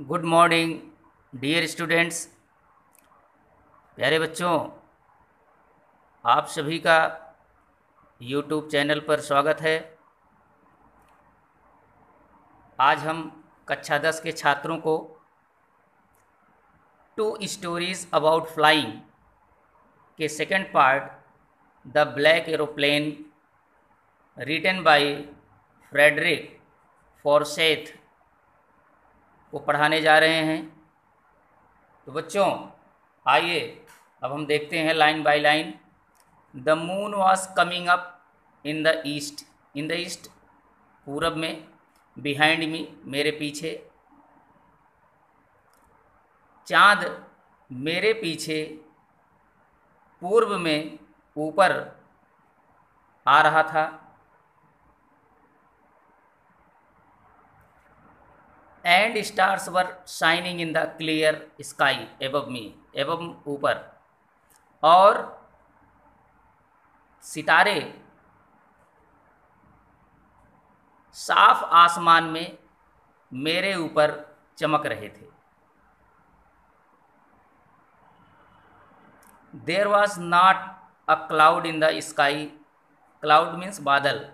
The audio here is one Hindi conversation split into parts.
Good morning dear students. प्यारे बच्चों, आप सभी का यूट्यूब चैनल पर स्वागत है। आज हम कक्षा 10 के छात्रों को टू स्टोरीज अबाउट फ्लाइंग के second part the black aeroplane written by Frederick Forsyth को पढ़ाने जा रहे हैं। तो बच्चों, आइए अब हम देखते हैं line by line. The moon was coming up in the east. In the east पूरब में, बिहाइंड मी मेरे पीछे। चाँद मेरे पीछे पूर्व में ऊपर आ रहा था। And stars were shining in the clear sky above me. एवं ऊपर, और सितारे साफ आसमान में मेरे ऊपर चमक रहे थे। There was not a cloud in the sky. Cloud means बादल।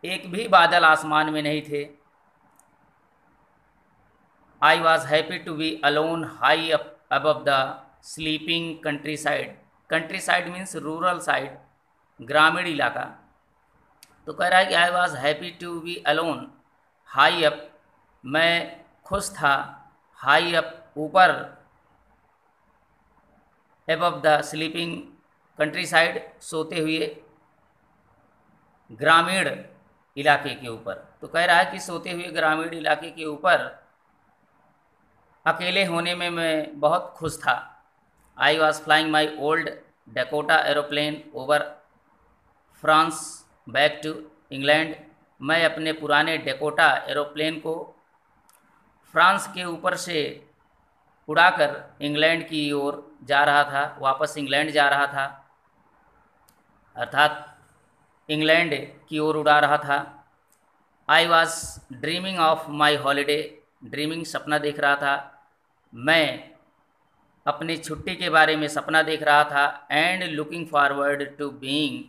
एक भी बादल आसमान में नहीं थे। I was happy to be alone high up above the sleeping countryside. Countryside means rural side, ग्रामीण इलाका। तो कह रहा है कि I was happy to be alone high up, मैं खुश था हाई अप ऊपर, above the sleeping countryside सोते हुए ग्रामीण इलाके के ऊपर। तो कह रहा है कि सोते हुए ग्रामीण इलाके के ऊपर अकेले होने में मैं बहुत खुश था। I was flying my old Dakota aeroplane over France back to England. मैं अपने पुराने डकोटा एरोप्लेन को फ्रांस के ऊपर से उड़ाकर इंग्लैंड की ओर जा रहा था, वापस इंग्लैंड जा रहा था, अर्थात इंग्लैंड की ओर उड़ा रहा था। I was dreaming of my holiday. Dreaming सपना देख रहा था, मैं अपनी छुट्टी के बारे में सपना देख रहा था। And looking forward to being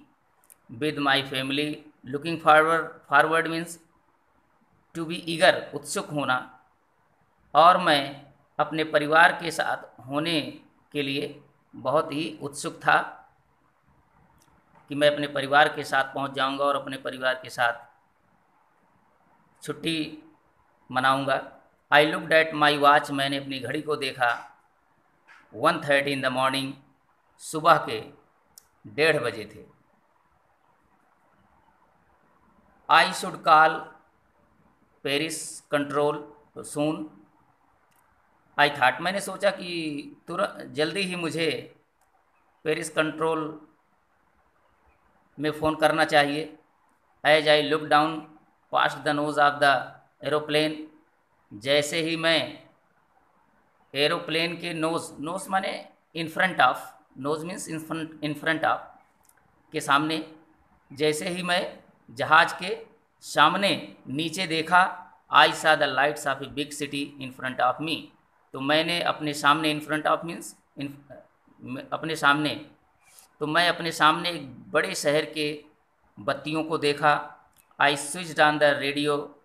with my family. Looking forward means to be eager, उत्सुक होना, और मैं अपने परिवार के साथ होने के लिए बहुत ही उत्सुक था कि मैं अपने परिवार के साथ पहुंच जाऊंगा और अपने परिवार के साथ छुट्टी मनाऊंगा। I looked at my watch. मैंने अपनी घड़ी को देखा। 1:30 इन द मॉर्निंग, सुबह के 1:30 बजे थे। I should call Paris control soon. I thought, मैंने सोचा कि तुरंत जल्दी ही मुझे पेरिस कंट्रोल में फ़ोन करना चाहिए। As I look down past the nose of the aeroplane. जैसे ही मैं एरोप्लेन के नोज माने in front of, nose means in front of के सामने, जैसे ही मैं जहाज के सामने नीचे देखा, आई सा the lights off a big city in front of मी। तो मैंने अपने सामने, इन फ्रंट ऑफ मीन्स अपने सामने, तो मैं अपने सामने एक बड़े शहर के बत्तियों को देखा। I switched on the radio.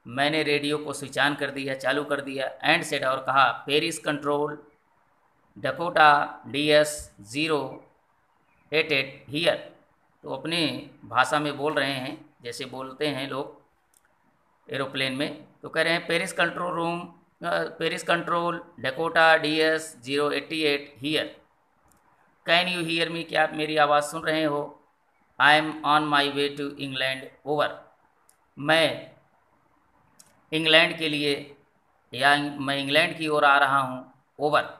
मैंने रेडियो को स्विच ऑन कर दिया, चालू कर दिया। एंड सेड, और कहा, Paris control Dakota DS088 here. तो अपने भाषा में बोल रहे हैं जैसे बोलते हैं लोग एरोप्लेन में। तो कह रहे हैं Paris control room, Paris control Dakota DS088 here. Can you hear me? क्या आप मेरी आवाज़ सुन रहे हो? I am on my way to England over. मैं इंग्लैंड के लिए, या मैं इंग्लैंड की ओर आ रहा हूँ। Over.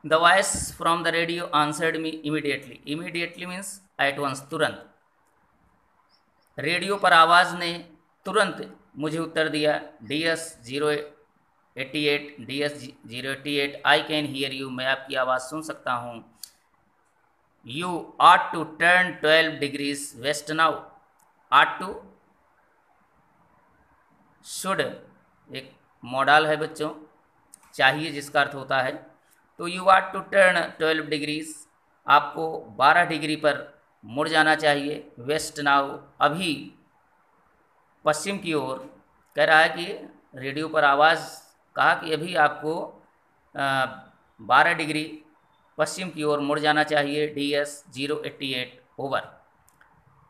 The voice from the radio answered me immediately. Immediately means at once, तुरंत। रेडियो पर आवाज़ ने तुरंत मुझे उत्तर दिया। DS088 I can hear you. मैं आपकी आवाज़ सुन सकता हूँ। You ought to turn 12 degrees west now. Ought to, should एक मॉडल है बच्चों, चाहिए जिसका अर्थ होता है। तो you are to turn 12 degrees, आपको 12 डिग्री पर मुड़ जाना चाहिए। वेस्ट नाउ, अभी पश्चिम की ओर। कह रहा है कि रेडियो पर आवाज़ कहा कि अभी आपको 12 डिग्री पश्चिम की ओर मुड़ जाना चाहिए। DS-088 over.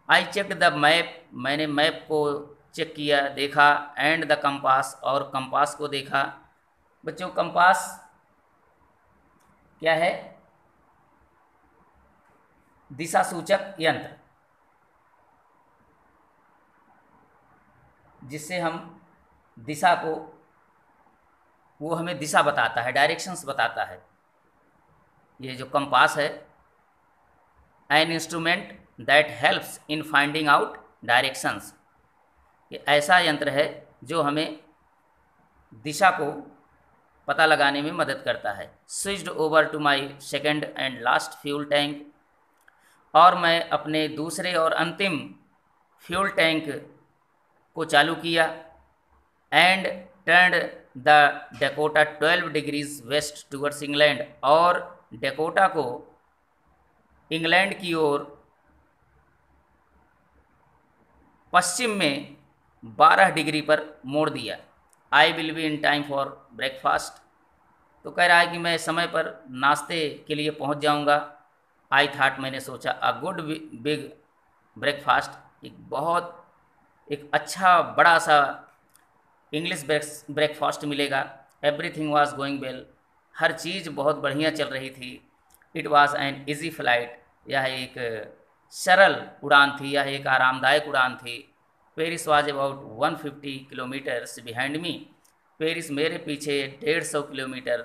I check the map, मैंने मैप को चेक किया, देखा। एंड द कंपास, और कंपास को देखा। बच्चों कंपास क्या है? दिशा सूचक यंत्र, जिससे हम दिशा को, वो हमें दिशा बताता है, डायरेक्शंस बताता है। ये जो कंपास है, an instrument that helps in finding out directions, ये ऐसा यंत्र है जो हमें दिशा को पता लगाने में मदद करता है। Switched over to my second and last fuel tank, और मैं अपने दूसरे और अंतिम फ्यूल टैंक को चालू किया। And turned the Dakota 12 degrees west towards England, और डेकोटा को इंग्लैंड की ओर पश्चिम में 12 डिग्री पर मोड़ दिया। I will be in time for breakfast, तो कह रहा है कि मैं समय पर नाश्ते के लिए पहुंच जाऊंगा। आई थाट, मैंने सोचा, अ गुड बिग ब्रेकफास्ट, एक अच्छा बड़ा सा इंग्लिश ब्रेकफास्ट मिलेगा। एवरीथिंग वॉज गोइंग वेल, हर चीज़ बहुत बढ़िया चल रही थी। It was an easy flight, यह एक सरल उड़ान थी, यह एक आरामदायक उड़ान थी। Paris was about 150 kilometres behind me, Paris मेरे पीछे 150 किलोमीटर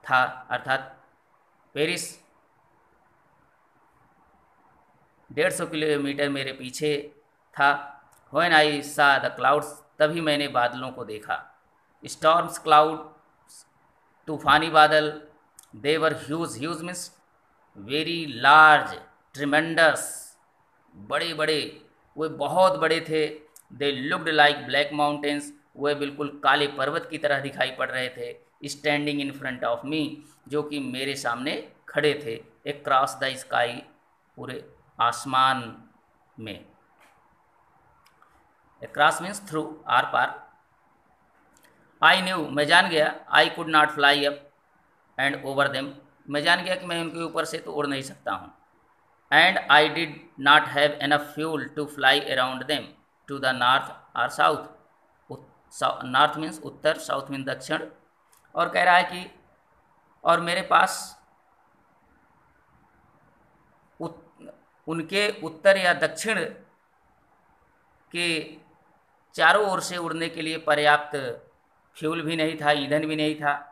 था, अर्थात पेरिस 150 किलोमीटर मेरे पीछे था। व्हेन आई सा द क्लाउड्स, तभी मैंने बादलों को देखा। स्टॉर्म्स क्लाउड, तूफानी बादल। They were huge, huge means very large, tremendous, बड़े बड़े, वे बहुत बड़े थे। They looked like black mountains, वे बिल्कुल काले पर्वत की तरह दिखाई पड़ रहे थे। Standing in front of me, जो कि मेरे सामने खड़े थे। अक्रॉस द स्काई, पूरे आसमान में। अक्रॉस मीन्स थ्रू, आर पार। आई न्यू, मैं जान गया। I could not fly up and over them, मैं जान गया कि मैं उनके ऊपर से तो उड़ नहीं सकता हूँ। And I did not have enough fuel to fly around them to the north और साउथ। नॉर्थ मीन्स उत्तर, साउथ मीन्स दक्षिण। और कह रहा है कि और मेरे पास उनके उत्तर या दक्षिण के चारों ओर से उड़ने के लिए पर्याप्त फ्यूल भी नहीं था, ईंधन भी नहीं था।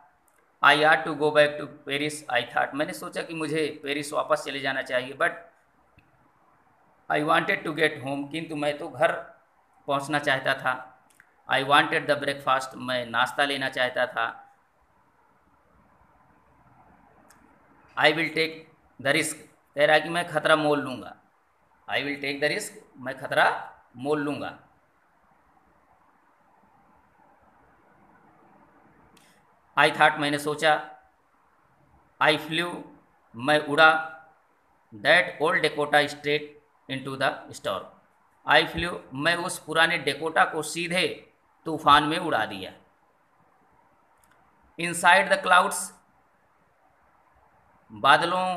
I are to go back to Paris, I thought, मैंने सोचा कि मुझे पेरिस वापस चले जाना चाहिए। But I wanted to get home, किंतु मैं तो घर पहुंचना चाहता था। आई वॉन्टेड द ब्रेकफास्ट, मैं नाश्ता लेना चाहता था। I will take the risk, कह रहा है कि मैं खतरा मोल लूँगा। I will take the risk, मैं खतरा मोल लूँगा। आई थाट, मैंने सोचा। आई फ्लू, मैं उड़ा। That old Dakota straight into the storm, eye flu, मैं उस पुराने डेकोटा को सीधे तूफान में उड़ा दिया। इनसाइड द क्लाउड्स, बादलों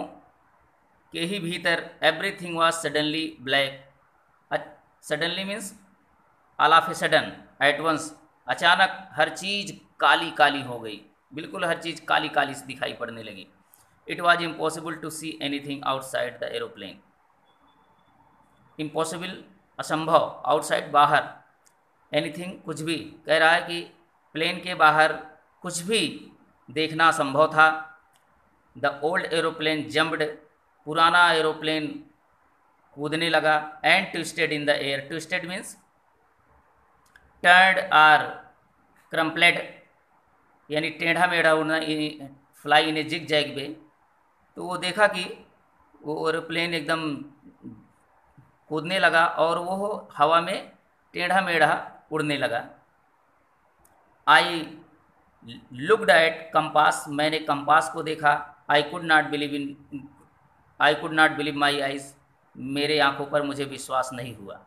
के ही भीतर। Everything was suddenly black, suddenly means all of a sudden, at once, अचानक हर चीज़ काली काली हो गई, बिल्कुल हर चीज़ काली काली से दिखाई पड़ने लगी। It was impossible to see anything outside the aeroplane, impossible असंभव, आउटसाइड बाहर, एनीथिंग कुछ भी, कह रहा है कि प्लेन के बाहर कुछ भी देखना असंभव था। द ओल्ड एरोप्लेन जम्प्ड, पुराना एरोप्लेन कूदने लगा। And twisted in the air, twisted means turned or crumpled, यानी टेढ़ा मेढ़ा उड़ना, fly in a zig zag way. तो वो देखा कि वो एरोप्लेन एकदम कूदने लगा और वो हवा में टेढ़ा मेढ़ा उड़ने लगा। आई लुकड एट कंपास, मैंने कंपास को देखा। I could not believe my eyes, मेरे आंखों पर मुझे विश्वास नहीं हुआ।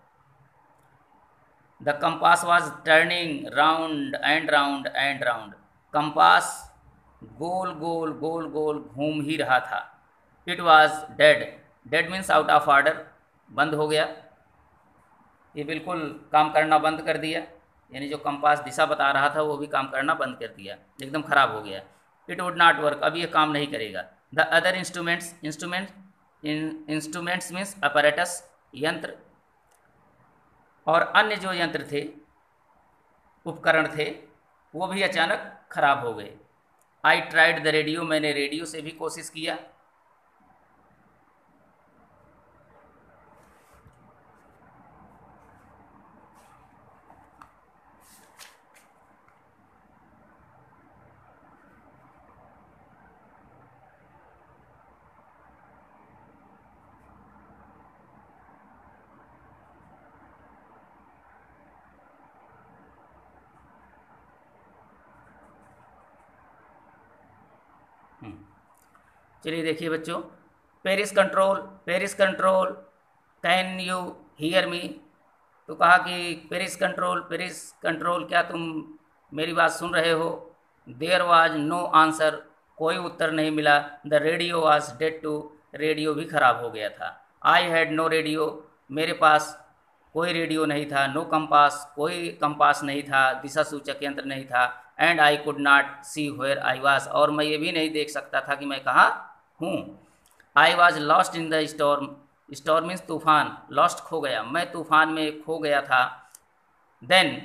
The compass was turning round and round and round, compass गोल गोल गोल गोल घूम ही रहा था। It was dead, dead means out of order, बंद हो गया, ये बिल्कुल काम करना बंद कर दिया, यानी जो कंपास दिशा बता रहा था वो भी काम करना बंद कर दिया, एकदम ख़राब हो गया। इट वुड नॉट वर्क, अब ये काम नहीं करेगा। The other instruments means apparatus, यंत्र, और अन्य जो यंत्र थे, उपकरण थे, वो भी अचानक खराब हो गए। आई ट्राइड द रेडियो, मैंने रेडियो से भी कोशिश किया। चलिए देखिए बच्चों, Paris control can you hear मी, तो कहा कि पेरिस कंट्रोल क्या तुम मेरी बात सुन रहे हो। देयर वाज नो आंसर, कोई उत्तर नहीं मिला। The radio was dead too, radio भी खराब हो गया था। आई हैड नो रेडियो, मेरे पास कोई रेडियो नहीं था। नो कंपास, कोई कंपास नहीं था, दिशा सूचक यंत्र नहीं था। And I could not see where I was, और मैं ये भी नहीं देख सकता था कि मैं कहाँ हूँ। I was lost in the storm, storm means तूफान, लॉस्ट खो गया, मैं तूफान में खो गया था। देन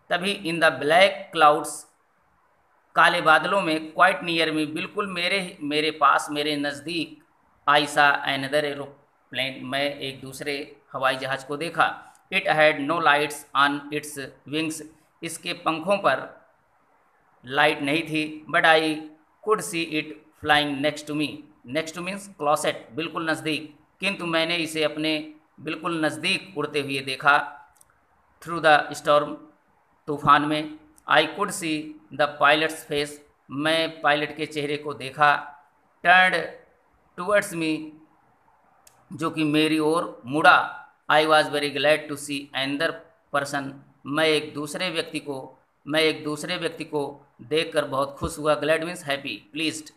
तभी इन द ब्लैक क्लाउड्स, काले बादलों में, क्वाइट नियर मी, बिल्कुल मेरे पास, मेरे नज़दीक, आई सा एनदर एरोप्लेन, मैं एक दूसरे हवाई जहाज़ को देखा। It had no lights on its wings, इसके पंखों पर लाइट नहीं थी। But I could see it flying next to me, next to means closest, बिल्कुल नज़दीक, किंतु मैंने इसे अपने बिल्कुल नज़दीक उड़ते हुए देखा। थ्रू द स्टॉर्म, तूफान में। आई could see the pilots face, मैं पायलट के चेहरे को देखा। टर्न्ड टूवर्ड्स मी, जो कि मेरी ओर मुड़ा। I was very glad to see another person, मैं एक दूसरे व्यक्ति को देखकर बहुत खुश हुआ। Glad means happy, pleased.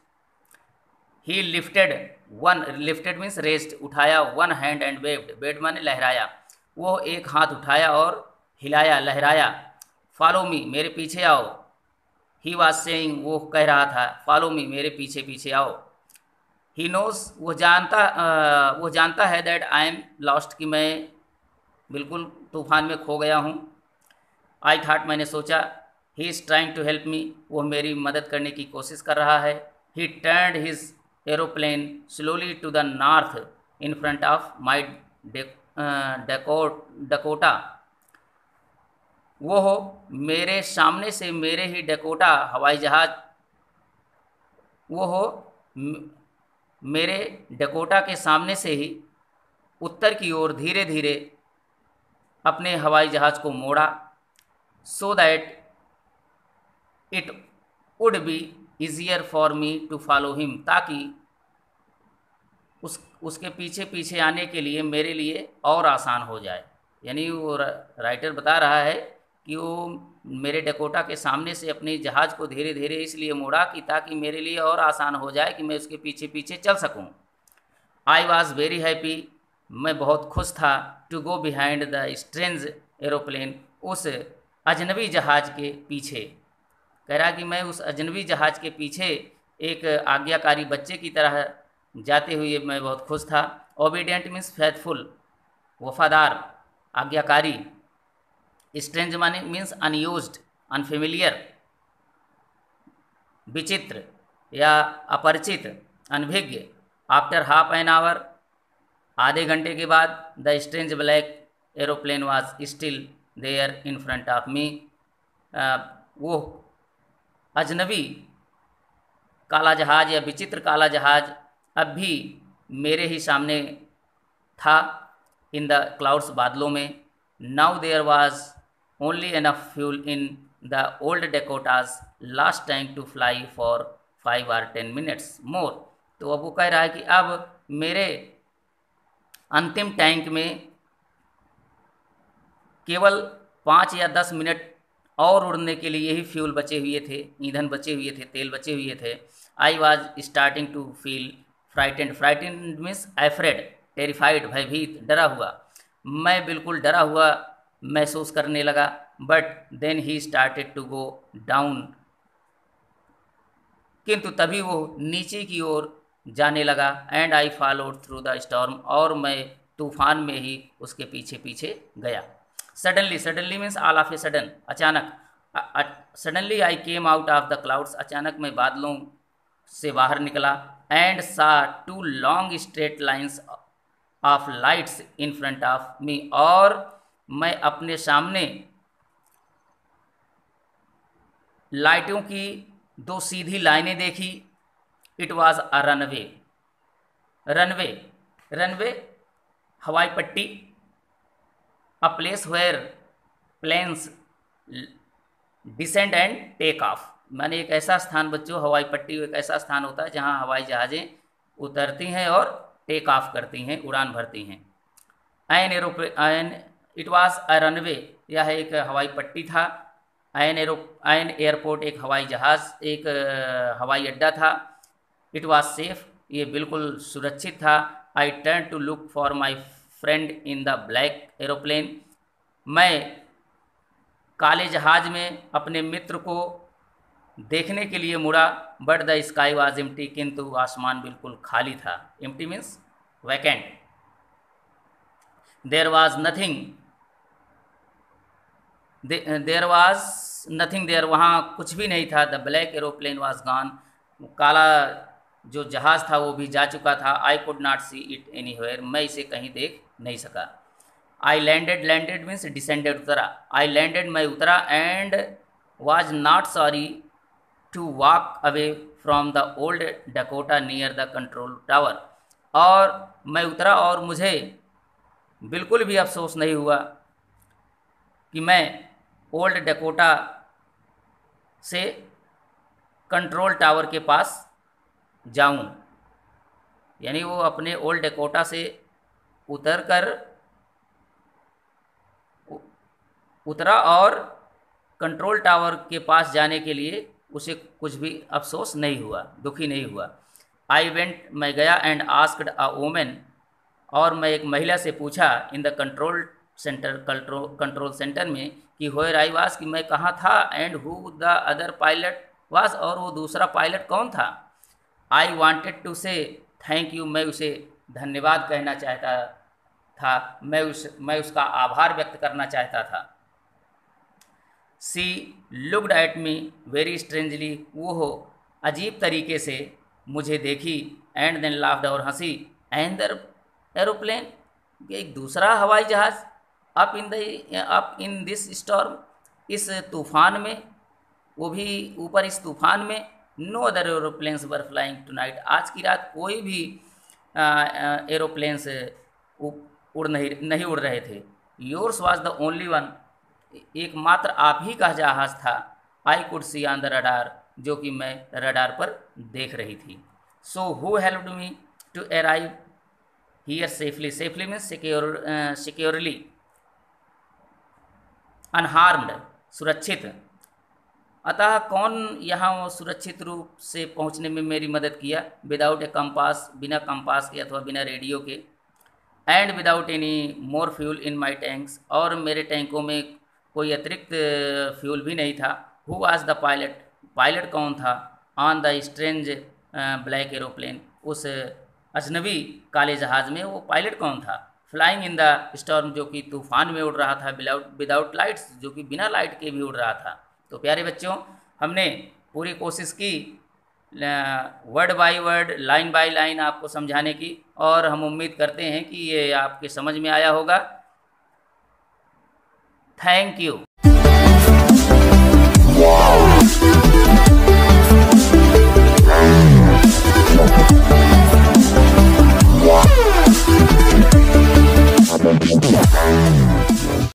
He lifted means rest, उठाया। One hand and waved, waved माने लहराया, वो एक हाथ उठाया और हिलाया, लहराया। फॉलो मी, मेरे पीछे आओ। ही वॉज सेइंग, वो कह रहा था, फॉलो मी, मेरे पीछे पीछे आओ। ही नोज, वो जानता है, दैट आई एम लॉस्ट, कि मैं बिल्कुल तूफान में खो गया हूँ। आई थॉट, मैंने सोचा, he is trying to help me, वो मेरी मदद करने की कोशिश कर रहा है। He turned his aeroplane slowly to the north in front of my Dakota, वो हो मेरे सामने से, मेरे ही डकोटा हवाई जहाज, वो हो मेरे डकोटा के सामने से ही उत्तर की ओर धीरे धीरे अपने हवाई जहाज को मोड़ा। So that it would be easier for me to follow him, ताकि उसके पीछे पीछे आने के लिए मेरे लिए और आसान हो जाए। यानी वो राइटर बता रहा है कि वो मेरे डकोटा के सामने से अपने जहाज़ को धीरे धीरे इसलिए मोड़ा कि ताकि मेरे लिए और आसान हो जाए कि मैं उसके पीछे पीछे चल सकूं। आई वॉज वेरी हैप्पी, मैं बहुत खुश था। To go behind the strange aeroplane, उस अजनबी जहाज़ के पीछे, कह रहा कि मैं उस अजनबी जहाज़ के पीछे एक आज्ञाकारी बच्चे की तरह जाते हुए मैं बहुत खुश था। ओबीडियंट मीन्स फेथफुल, वफादार, आज्ञाकारी। स्ट्रेंज माने मीन्स अनयूज्ड, अनफेमिलियर, विचित्र या अपरिचित, अनभिज्ञ। आफ्टर हाफ एन आवर, आधे घंटे के बाद, the strange black aeroplane was still there in front of me, वो अजनबी काला जहाज या विचित्र काला जहाज अब भी मेरे ही सामने था। इन द क्लाउड्स, बादलों में। Now there was only enough fuel in the old Dakota's last tank to fly for 5 or 10 minutes more. तो अब वो कह रहा है कि अब मेरे अंतिम टैंक में केवल 5 या 10 मिनट और उड़ने के लिए ही फ्यूल बचे हुए थे, ईंधन बचे हुए थे, तेल बचे हुए थे। I was starting to feel frightened. Frightened means afraid, terrified, भयभीत, डरा हुआ। मैं बिल्कुल डरा हुआ महसूस करने लगा। But then he started to go down, किंतु तभी वो नीचे की ओर जाने लगा। And I followed through the storm, और मैं तूफान में ही उसके पीछे पीछे गया। Suddenly, suddenly means all of a sudden, अचानक। Suddenly I came out of the clouds, अचानक मैं बादलों से बाहर निकला। And saw 2 long straight lines of lights in front of me, और मैं अपने सामने लाइटों की 2 सीधी लाइनें देखी। It was a runway. Runway, runway हवाई पट्टी। A place where planes descend and take off, माने एक ऐसा स्थान बच्चों, हवाई पट्टी एक ऐसा स्थान होता है जहां हवाई जहाज़ें उतरती हैं और टेक ऑफ करती हैं, उड़ान भरती हैं। And it was a runway, यह एक हवाई पट्टी था। एन एयरपोर्ट एक हवाई जहाज़, एक हवाई अड्डा था। इट वॉज सेफ, ये बिल्कुल सुरक्षित था। I turn to look for my friend in the black aeroplane, मैं काले जहाज में अपने मित्र को देखने के लिए मुड़ा। But the sky was empty, किंतु आसमान बिल्कुल खाली था। Empty means vacant. There was nothing, there was nothing there, वहाँ कुछ भी नहीं था। The black aeroplane was gone, काला जो जहाज़ था वो भी जा चुका था। I could not see it anywhere, मैं इसे कहीं देख नहीं सका। I landed, landed means descended, उतरा। आई लैंडेड, मैं उतरा। And was not sorry to walk away from the old Dakota near the control tower, और मैं उतरा और मुझे बिल्कुल भी अफसोस नहीं हुआ कि मैं ओल्ड डकोटा से कंट्रोल टावर के पास जाऊं। यानी वो अपने ओल्ड डकोटा से उतरा और कंट्रोल टावर के पास जाने के लिए उसे कुछ भी अफसोस नहीं हुआ, दुखी नहीं हुआ। आई वेंट, मैं गया। एंड आस्क्ड अ वोमेन, और मैं एक महिला से पूछा। इन द कंट्रोल सेंटर में, कि वेयर आई वाज, कि मैं कहाँ था। And who the other pilot was, और वो दूसरा पायलट कौन था। आई वांटेड टू से थैंक यू, मैं उसे धन्यवाद कहना चाहता था, मैं उसका आभार व्यक्त करना चाहता था। She looked at me very strangely, वो अजीब तरीके से मुझे देखी। एंड देन लाफ्ड, और हंसी। एंड द एरोप्लेन, एक दूसरा हवाई जहाज़, अप इन दिस स्टॉर्म, इस तूफान में, वो भी ऊपर इस तूफान में। No other aeroplanes were flying tonight, आज की रात कोई भी एरोप्लेन्स नहीं उड़ रहे थे। Yours was the only one, एकमात्र आप ही का जहाज़ था। I could see on the radar, जो कि मैं रडार पर देख रही थी। So who helped me to arrive here safely, safely means securely, unharmed, सुरक्षित। अतः कौन यहाँ सुरक्षित रूप से पहुँचने में मेरी मदद किया। विदाउट ए कंपास, बिना कंपास के अथवा बिना रेडियो के। And without any more fuel in my tanks, और मेरे टैंकों में कोई अतिरिक्त फ्यूल भी नहीं था। Who was the pilot, pilot कौन था। On the strange black aeroplane, उस अजनबी काले जहाज़ में वो पायलट कौन था। फ्लाइंग इन द स्टॉर्म, जो कि तूफान में उड़ रहा था। विदाउट लाइट्स, जो कि बिना लाइट के भी उड़ रहा था। तो प्यारे बच्चों, हमने पूरी कोशिश की word by word, line by line आपको समझाने की, और हम उम्मीद करते हैं कि ये आपके समझ में आया होगा। Thank you.